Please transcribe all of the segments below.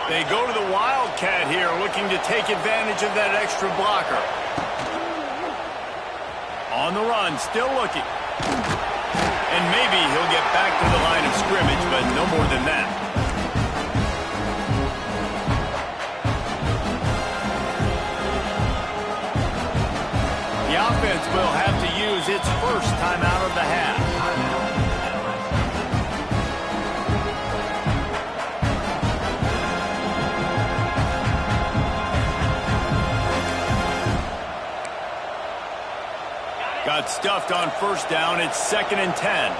They go to the Wildcat here, looking to take advantage of that extra blocker. On the run, still looking. And maybe he'll get back to the line of scrimmage, but no more than that. The offense will have to use its first timeout of the half. Got stuffed on first down. It's 2nd and 10.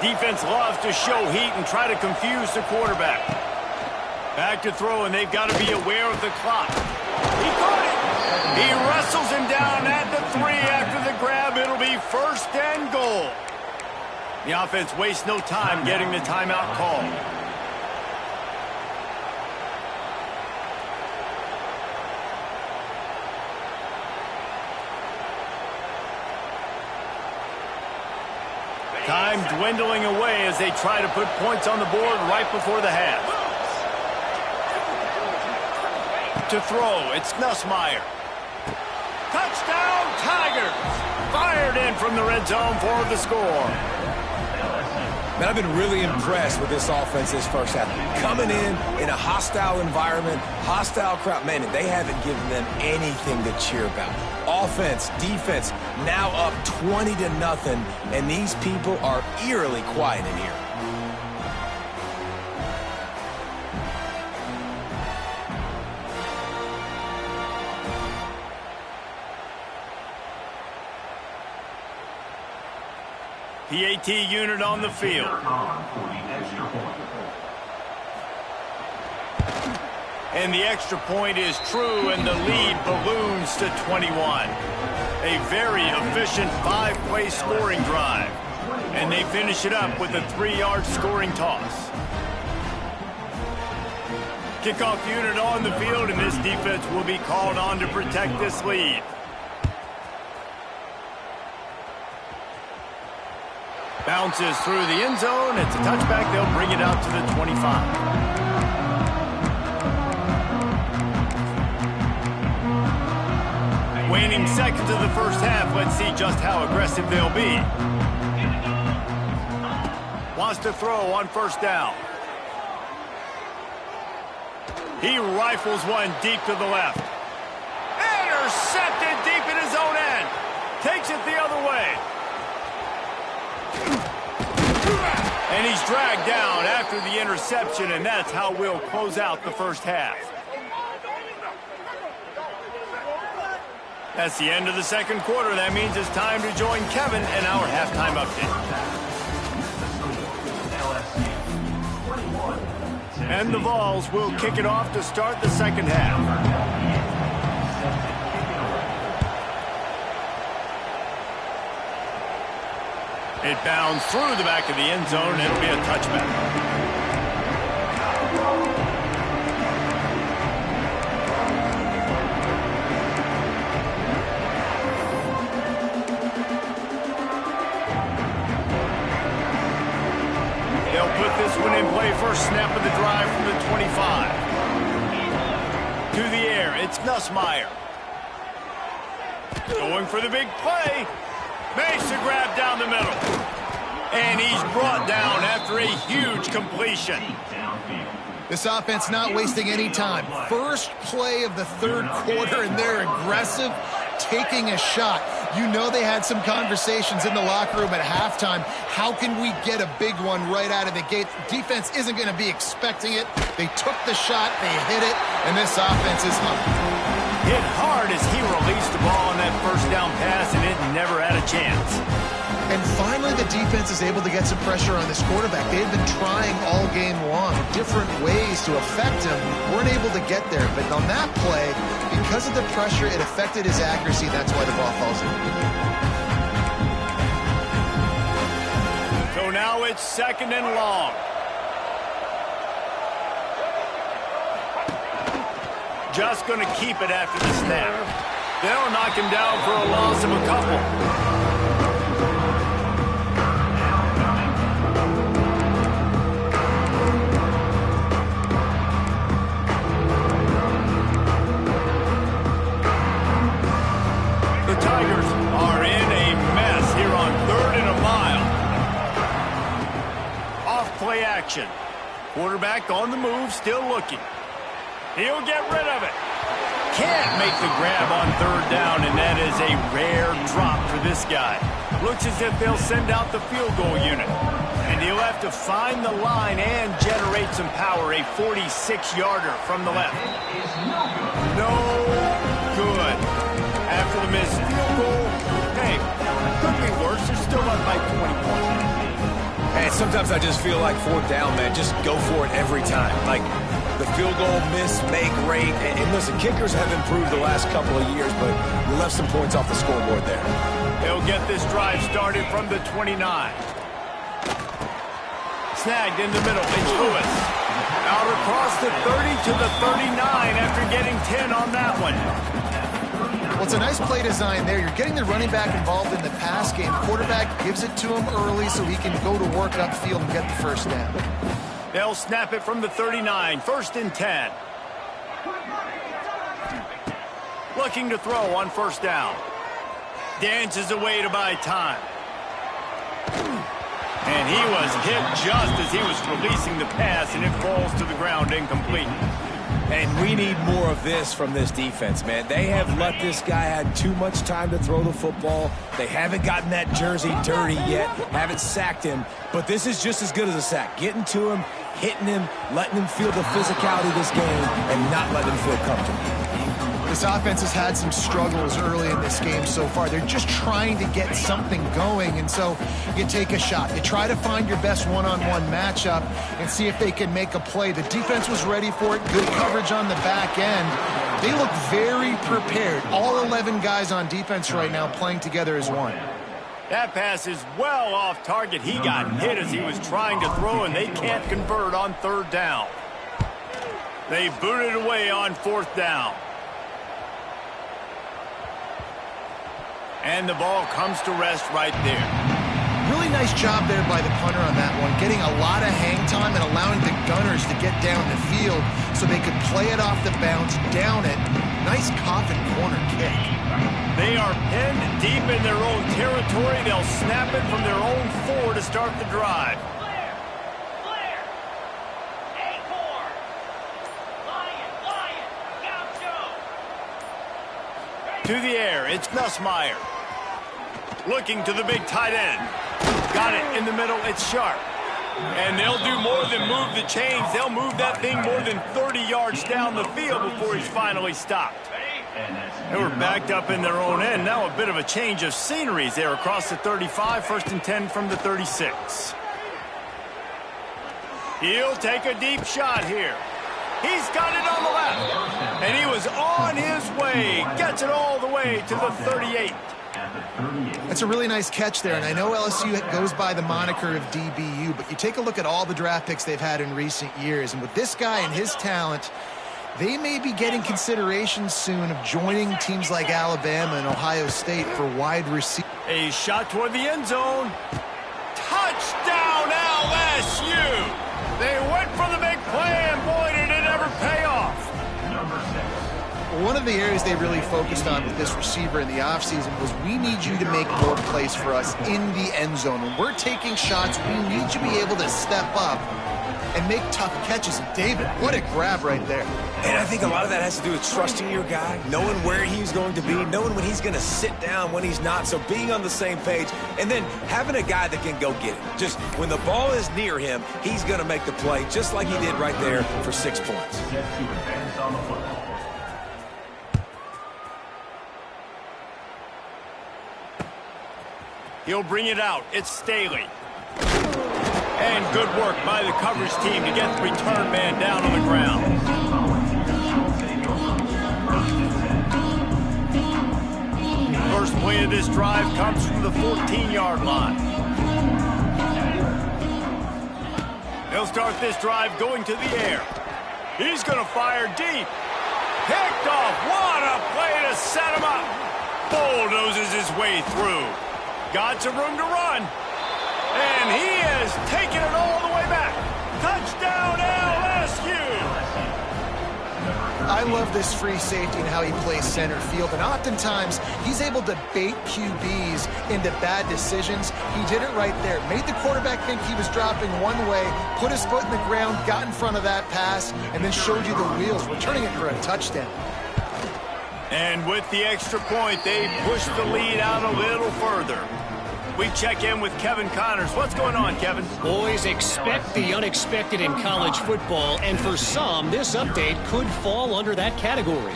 Defense loves to show heat and try to confuse the quarterback. Back to throw, and they've got to be aware of the clock. He caught it. He wrestles him down at the 3 after the grab. It'll be 1st and goal. The offense wastes no time getting the timeout called. Time dwindling away as they try to put points on the board right before the half. To throw, it's Nussmeier. Touchdown, Tigers! Fired in from the red zone for the score. Man, I've been really impressed with this offense this first half. Coming in a hostile environment, hostile crowd. Man, they haven't given them anything to cheer about. Offense, defense, now up 20-0, and these people are eerily quiet in here. PAT unit on the field. And the extra point is true, and the lead balloons to 21. A very efficient 5-play scoring drive. And they finish it up with a 3-yard scoring toss. Kickoff unit on the field, and this defense will be called on to protect this lead. Bounces through the end zone. It's a touchback. They'll bring it out to the 25. Waning seconds of the first half. Let's see just how aggressive they'll be. Wants to throw on first down. He rifles one deep to the left. Intercepted deep in his own end. Takes it the other way. And he's dragged down after the interception, and that's how we'll close out the first half. That's the end of the second quarter. That means it's time to join Kevin in our halftime update. And the Vols will kick it off to start the second half. It bounds through the back of the end zone, and it'll be a touchback. They'll put this one in play. First snap of the drive from the 25. To the air, it's Nussmeier. Going for the big play. Makes a grab down the middle. And he's brought down after a huge completion. This offense not wasting any time. First play of the third quarter, and they're aggressive, taking a shot. You know they had some conversations in the locker room at halftime. How can we get a big one right out of the gate? Defense isn't going to be expecting it. They took the shot, they hit it, and this offense is up. Hit hard as he released the ball on that first down pass, and it never had a chance. And finally, the defense is able to get some pressure on this quarterback. They had been trying all game long, different ways to affect him. Weren't able to get there, but on that play, because of the pressure, it affected his accuracy. That's why the ball falls in. So now it's 2nd and long. Just going to keep it after the snap. They'll knock him down for a loss of a couple. action. Quarterback on the move, still looking. He'll get rid of it. Can't make the grab on third down, and that is a rare drop for this guy. Looks as if they'll send out the field goal unit. And he'll have to find the line and generate some power. A 46-yarder from the left. No good. After the missed field goal, hey, could be worse. They're still up by 20 points. And sometimes I just feel like fourth down, man. Just go for it every time. Like the field goal miss, make rate. And listen, kickers have improved the last couple of years, but we left some points off the scoreboard there. They'll get this drive started from the 29. Snagged in the middle. It's Lewis. Out across the 30 to the 39 after getting 10 on that one. Well, it's a nice play design there. You're getting the running back involved in the pass game. Quarterback gives it to him early so he can go to work upfield and get the first down. They'll snap it from the 39. 1st and 10. Looking to throw on first down. Dances away to buy time. And he was hit just as he was releasing the pass, and it falls to the ground incomplete. And we need more of this from this defense, man. They have let this guy have too much time to throw the football. They haven't gotten that jersey dirty yet, haven't sacked him. But this is just as good as a sack. Getting to him, hitting him, letting him feel the physicality of this game, and not letting him feel comfortable. This offense has had some struggles early in this game so far. They're just trying to get something going, and so you take a shot. You try to find your best one-on-one matchup and see if they can make a play. The defense was ready for it. Good coverage on the back end. They look very prepared. All 11 guys on defense right now playing together as one. That pass is well off target. He got hit as he was trying to throw, and they can't convert on third down. They boot it away on fourth down. And the ball comes to rest right there. Really nice job there by the punter on that one, getting a lot of hang time and allowing the Gunners to get down the field so they could play it off the bounce, down it. Nice coffin corner kick. They are pinned deep in their own territory. They'll snap it from their own 4 to start the drive. To the air, it's Nussmeier. Looking to the big tight end. Got it in the middle, it's Sharp. And they'll do more than move the chains. They'll move that thing more than 30 yards down the field before he's finally stopped. They were backed up in their own end. Now a bit of a change of sceneries there across the 35. 1st and 10 from the 36. He'll take a deep shot here. He's got it on the left. And he was on his way. Gets it all the way to the 38. That's a really nice catch there, and I know LSU goes by the moniker of DBU, but you take a look at all the draft picks they've had in recent years, and with this guy and his talent, they may be getting consideration soon of joining teams like Alabama and Ohio State for wide receiver. A shot toward the end zone. Touchdown LSU! They went for the big play, and boy, did it ever pay off. One of the areas they really focused on with this receiver in the offseason was we need you to make more plays for us in the end zone. When we're taking shots, we need you to be able to step up and make tough catches. And David, what a grab right there. And I think a lot of that has to do with trusting your guy, knowing where he's going to be, knowing when he's going to sit down, when he's not, so being on the same page, and then having a guy that can go get it. Just when the ball is near him, he's going to make the play, just like he did right there for 6 points. He'll bring it out. It's Staley. And good work by the coverage team to get the return man down on the ground. First play of this drive comes from the 14-yard line. They'll start this drive going to the air. He's going to fire deep. Picked off. What a play to set him up. Bulldozes his way through. Got some room to run. And he is taking it all the way back. Touchdown LSU. I I love this free safety and how he plays center field, and oftentimes he's able to bait QBs into bad decisions. He did it right there. Made the quarterback think he was dropping one way, put his foot in the ground, got in front of that pass, and then showed you the wheels, returning it for a touchdown. And with the extra point, they push the lead out a little further. We check in with Kevin Connors. What's going on, Kevin? Boys, expect the unexpected in college football, and for some, this update could fall under that category.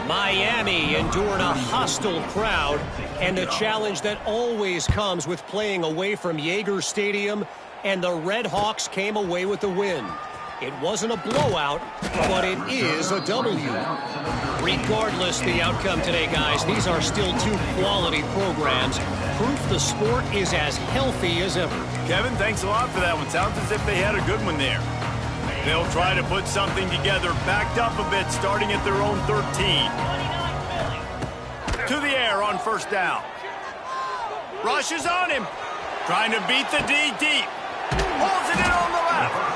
Miami endured a hostile crowd, and the challenge that always comes with playing away from Yager Stadium, and the Red Hawks came away with the win. It wasn't a blowout, but it is a W. Regardless the outcome today, guys, these are still two quality programs. Proof the sport is as healthy as ever. Kevin, thanks a lot for that one. Sounds as if they had a good one there. They'll try to put something together, backed up a bit, starting at their own 13. To the air on first down. Rushes on him. Trying to beat the D deep. Pulls it in on the left.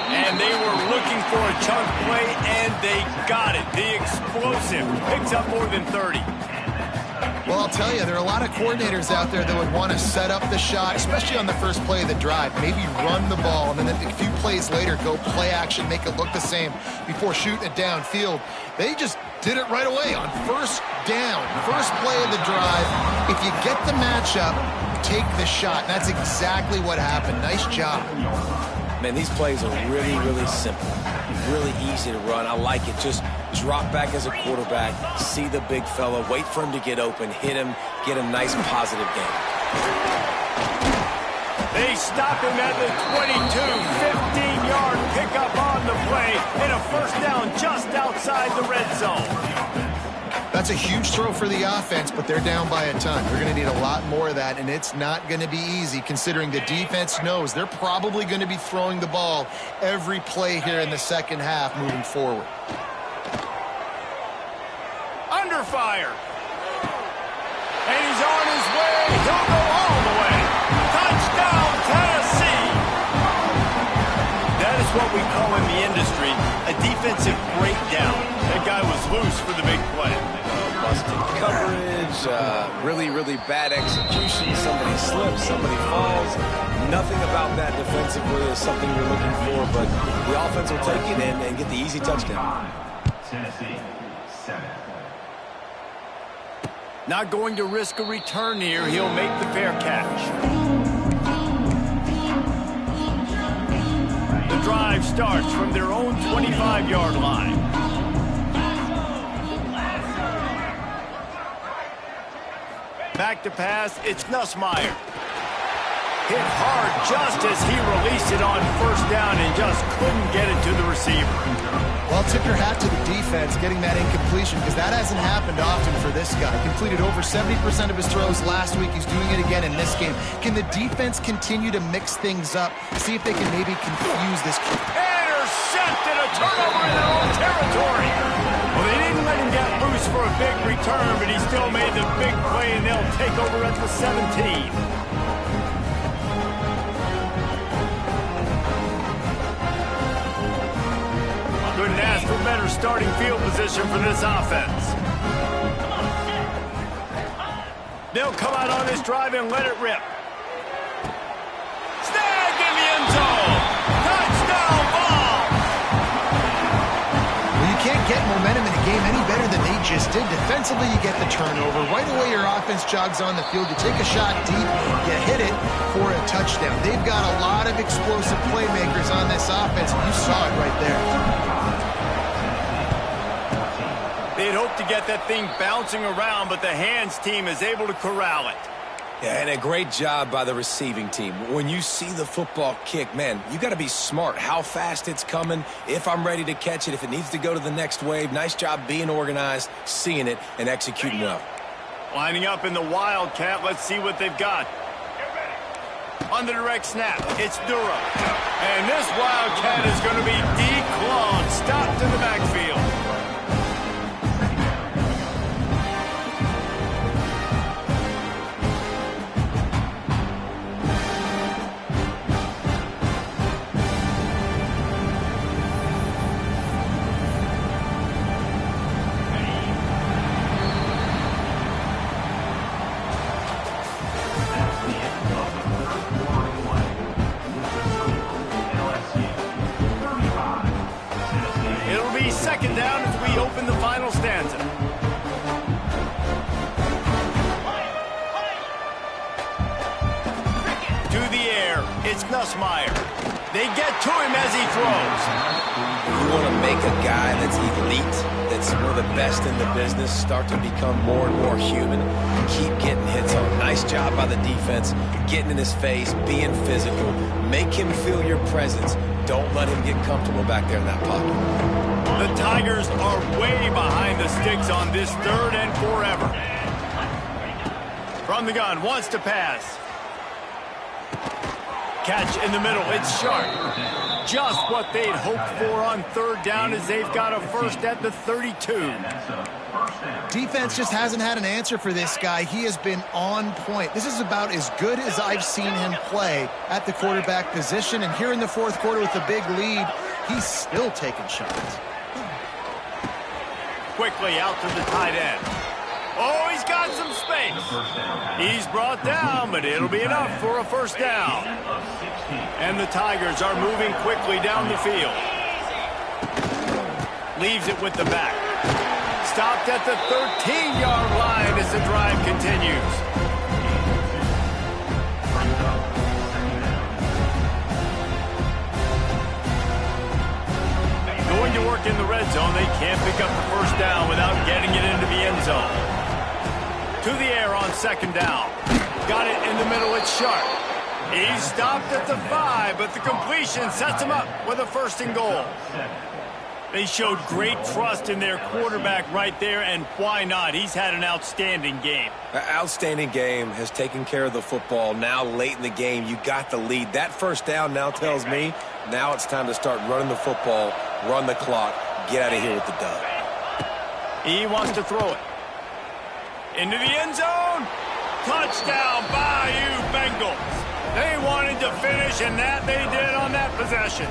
And they were looking for a chunk play, and they got it. The explosive picks up more than 30. Well, I'll tell you, there are a lot of coordinators out there that would want to set up the shot, especially on the first play of the drive. Maybe run the ball, and then a few plays later, go play action, make it look the same before shooting it downfield. They just did it right away on first down, first play of the drive. If you get the matchup, take the shot. And that's exactly what happened. Nice job. Man, these plays are really, really simple. Really easy to run. I like it. Just drop back as a quarterback, see the big fella, wait for him to get open, hit him, get a nice positive game. They stop him at the 22, 15-yard pickup on the play, and a first down just outside the red zone. That's a huge throw for the offense, but they're down by a ton. They're going to need a lot more of that, and it's not going to be easy considering the defense knows they're probably going to be throwing the ball every play here in the second half moving forward. Under fire. And he's on his way. He'll go all the way. Touchdown, Tennessee. That is what we call in the industry a defensive breakdown. That guy was loose for the big play. Busted coverage, really, really bad execution. Somebody slips, somebody falls. Nothing about that defensively is something we're looking for, but the offense will take it and get the easy touchdown. Tennessee, 7. Not going to risk a return here. He'll make the fair catch. The drive starts from their own 25-yard line. Back to pass, it's Nussmeier. Hit hard just as he released it on first down and just couldn't get it to the receiver. Well, tip your hat to the defense getting that incompletion because that hasn't happened often for this guy. Completed over 70% of his throws last week. He's doing it again in this game. Can the defense continue to mix things up? See if they can maybe confuse this kid. Intercepted, a turnover in their own territory. Well, they didn't let him get loose for a big return, but he still made the big play, and they'll take over at the 17. Couldn't ask for better starting field position for this offense. They'll come out on this drive and let it rip. Snagged in the end zone. Touchdown ball. Well, you can't get momentum in a game any better than they just did. Defensively, you get the turnover. Right away, your offense jogs on the field. You take a shot deep, you hit it for a touchdown. They've got a lot of explosive playmakers on this offense, and you saw it right there. They'd hoped to get that thing bouncing around, but the hands team is able to corral it. Yeah, and a great job by the receiving team. When you see the football kick, man, you got to be smart how fast it's coming, if I'm ready to catch it, if it needs to go to the next wave. Nice job being organized, seeing it, and executing well. Lining up in the Wildcat. Let's see what they've got. On the direct snap, it's Durham. And this Wildcat is going to be declawed, stopped in the backfield. To the air, it's Nussmeier. They get to him as he throws. You want to make a guy that's elite, that's one of the best in the business, start to become more and more human, keep getting hits on. Nice job by the defense, getting in his face, being physical. Make him feel your presence. Don't let him get comfortable back there in that pocket. The Tigers are way behind the sticks on this 3rd and forever. From the gun, wants to pass. Catch in the middle, it's Sharp. Just what they'd hoped for on 3rd down as they've got a first at the 32. Defense just hasn't had an answer for this guy. He has been on point. This is about as good as I've seen him play at the quarterback position. And here in the 4th quarter with a big lead, he's still taking shots. Quickly out to the tight end. Oh, he's got some space. He's brought down, but it'll be enough for a first down. And the Tigers are moving quickly down the field. Leaves it with the back. Stopped at the 13-yard line as the drive continues. Going to work in the red zone. They can't pick up the first down without getting it into the end zone. To the air on 2nd down. Got it in the middle, it's Sharp. He's stopped at the 5, but the completion sets him up with a 1st and goal. They showed great trust in their quarterback right there, and why not? He's had an outstanding game. An outstanding game, has taken care of the football. Now late in the game, you got the lead. That first down now tells me now it's time to start running the football, run the clock, get out of here with the dub. He wants to throw it. Into the end zone. Touchdown, Bayou Bengals. They wanted to finish, and that they did on that possession.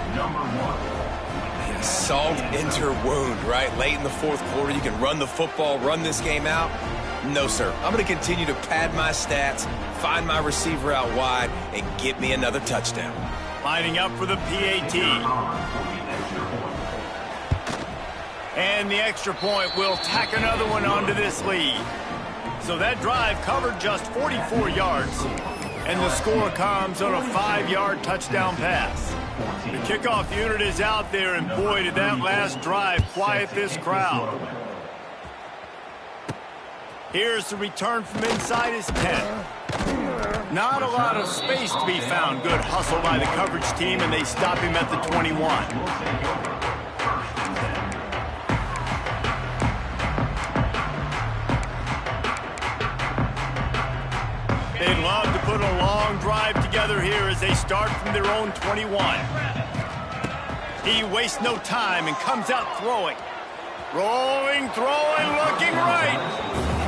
Salt into wound, right? Late in the 4th quarter, you can run the football, run this game out. No, sir. I'm going to continue to pad my stats, find my receiver out wide, and get me another touchdown. Lining up for the PAT. And the extra point will tack another one onto this lead. So that drive covered just 44 yards. And the score comes on a 5-yard touchdown pass. The kickoff unit is out there, and boy, did that last drive quiet this crowd. Here's the return from inside his 10. Not a lot of space to be found. Good hustle by the coverage team, and they stop him at the 21. They'd love to put a long drive together here as they start from their own 21. He wastes no time and comes out throwing. Rolling, throwing, looking right.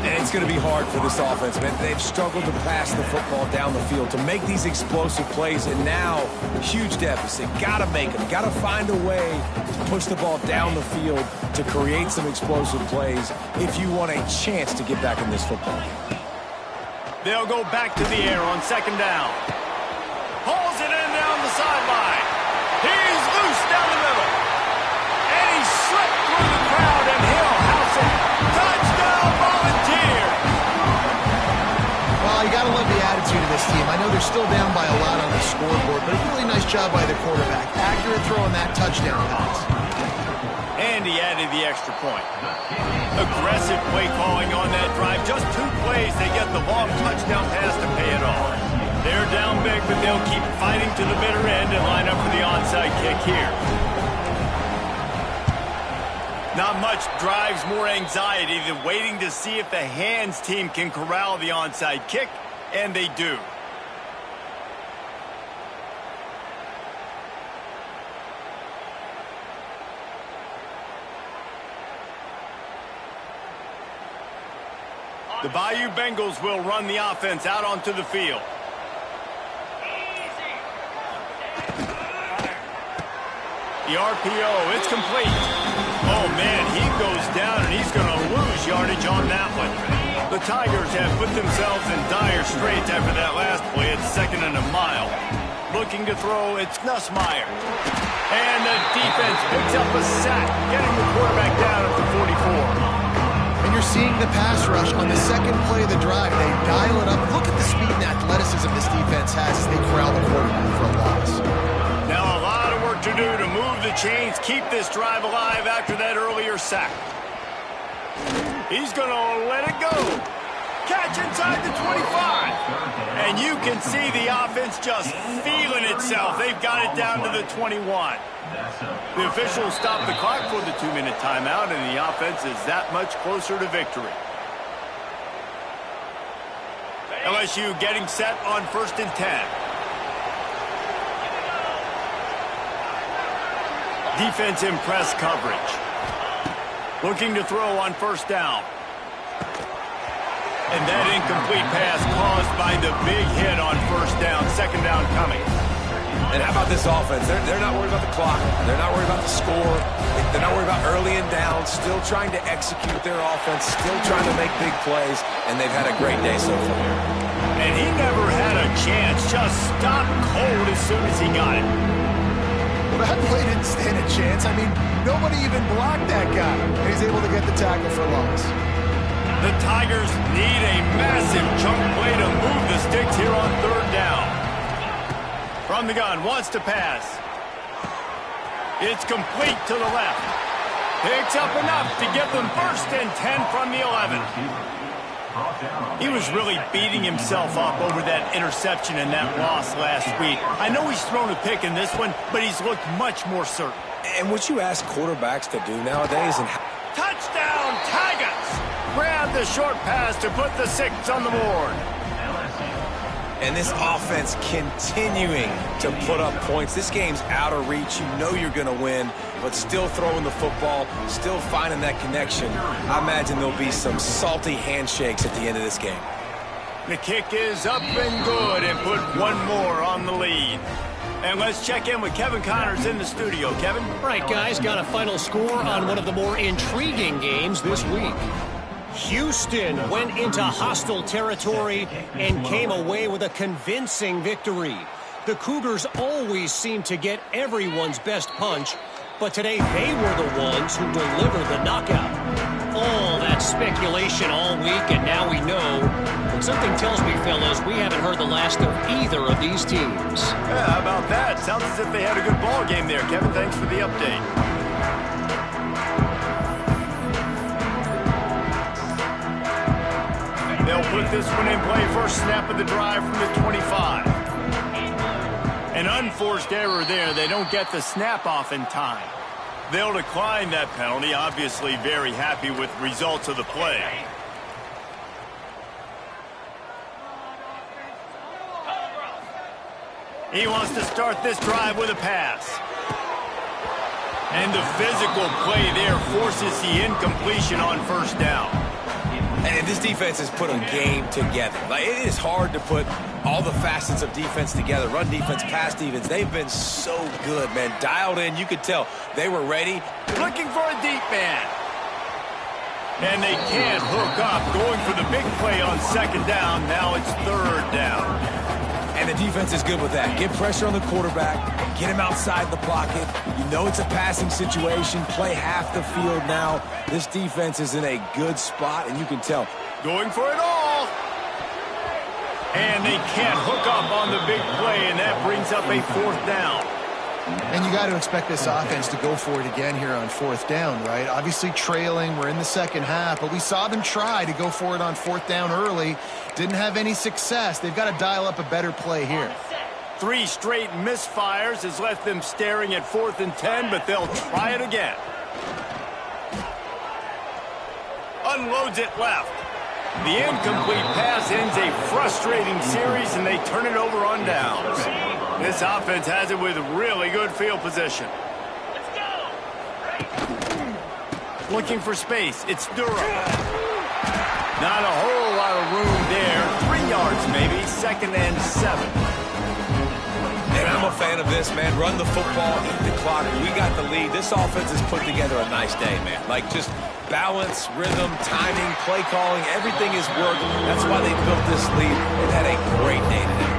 And it's going to be hard for this offense, man. They've struggled to pass the football down the field, to make these explosive plays, and now, huge deficit. Got to make them. Got to find a way to push the ball down the field to create some explosive plays if you want a chance to get back in this football game. They'll go back to the air on 2nd down. Pulls it in down the sideline. He's loose down the middle. And he slipped through the crowd, and he'll house it. Touchdown, Volunteer! Well, you got to love the attitude of this team. I know they're still down by a lot on the scoreboard, but a really nice job by the quarterback. Accurate throw on that touchdown pass. And he added the extra point. Aggressive play calling on that drive. Just 2 plays, they get the long touchdown pass to pay it off. They're down big, but they'll keep fighting to the bitter end and line up for the onside kick here. Not much drives more anxiety than waiting to see if the hands team can corral the onside kick, and they do. The Bayou Bengals will run the offense out onto the field. The RPO, it's complete. Oh, man, he goes down, and he's going to lose yardage on that one. The Tigers have put themselves in dire straits after that last play. It's 2nd and a mile. Looking to throw, it's Nussmeier. And the defense picks up a sack, getting the quarterback down at the 44. And you're seeing the pass rush on the 2nd play of the drive. They dial it up. Look at the speed and athleticism this defense has as they corral the chains, keep this drive alive after that earlier sack. He's going to let it go. Catch inside the 25. And you can see the offense just feeling itself. They've got it down to the 21. The officials stopped the clock for the 2-minute timeout, and the offense is that much closer to victory. LSU getting set on 1st and 10. Defense in press coverage. Looking to throw on 1st down. And that incomplete pass caused by the big hit on 1st down. 2nd down coming. And how about this offense? They're not worried about the clock. They're not worried about the score. They're not worried about early and down. Still trying to execute their offense. Still trying to make big plays. And they've had a great day so far. And he never had a chance. Just stopped cold as soon as he got it. Well, that play didn't stand a chance. I mean, nobody even blocked that guy. And he's able to get the tackle for loss. The Tigers need a massive chunk play to move the sticks here on 3rd down. From the gun, wants to pass. It's complete to the left. Picks up enough to get them 1st and 10 from the 11. He was really beating himself up over that interception and that loss last week. I know he's thrown a pick in this one, but he's looked much more certain. And what you ask quarterbacks to do nowadays and Touchdown, Tigers! Grab the short pass to put the 6 on the board. And this offense continuing to put up points. This game's out of reach. You know you're going to win, but still throwing the football, still finding that connection. I imagine there'll be some salty handshakes at the end of this game. The kick is up and good and put one more on the lead. And let's check in with Kevin Connors in the studio. Kevin? Right, guys, got a final score on one of the more intriguing games this week. Houston went into hostile territory and came away with a convincing victory. The Cougars always seem to get everyone's best punch, but today they were the ones who delivered the knockout. All that speculation all week, and now we know. But something tells me, fellas, we haven't heard the last of either of these teams. Yeah, how about that? Sounds as if they had a good ball game there. Kevin, thanks for the update. They'll put this one in play. First snap of the drive from the 25. An unforced error there. They don't get the snap off in time. They'll decline that penalty. Obviously very happy with results of the play. He wants to start this drive with a pass. And the physical play there forces the incompletion on 1st down. And this defense has put a game together. Like, it is hard to put all the facets of defense together. Run defense, pass defense. They've been so good, man. Dialed in. You could tell they were ready. Looking for a deep man. And they can't hook up. Going for the big play on 2nd down. Now it's 3rd down. And the defense is good with that. Get pressure on the quarterback. Get him outside the pocket. You know it's a passing situation. Play half the field now. This defense is in a good spot, and you can tell. Going for it all. And they can't hook up on the big play, and that brings up a 4th down. And you got to expect this offense to go for it again here on 4th down, right? Obviously trailing. We're in the 2nd half, but we saw them try to go for it on 4th down early. Didn't have any success. They've got to dial up a better play here. 3 straight misfires has left them staring at 4th and 10, but they'll try it again. Unloads it left. The incomplete pass ends a frustrating series, and they turn it over on downs. This offense has it with really good field position. Looking for space. It's Durham. Not a whole lot of room there. 3 yards maybe. 2nd and 7. And I'm a fan of this, man. Run the football, eat the clock. We got the lead. This offense has put together a nice day, man. Like, just balance, rhythm, timing, play calling, everything is working. That's why they built this lead and had a great day today.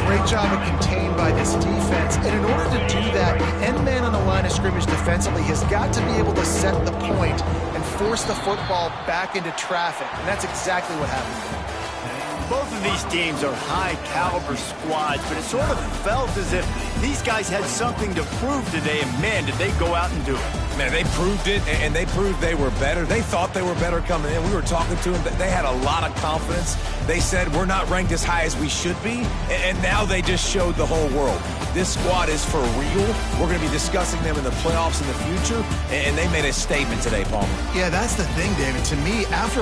Great job of contained by this defense. And in order to do that, the end man on the line of scrimmage defensively has got to be able to set the point and force the football back into traffic. And that's exactly what happened. Both of these teams are high-caliber squads, but it sort of felt as if these guys had something to prove today, and man, did they go out and do it. Man, they proved it, and they proved they were better. They thought they were better coming in. We were talking to them. They had a lot of confidence. They said, we're not ranked as high as we should be, and now they just showed the whole world. This squad is for real. We're going to be discussing them in the playoffs in the future, and they made a statement today, Palmer. Yeah, that's the thing, David. To me, after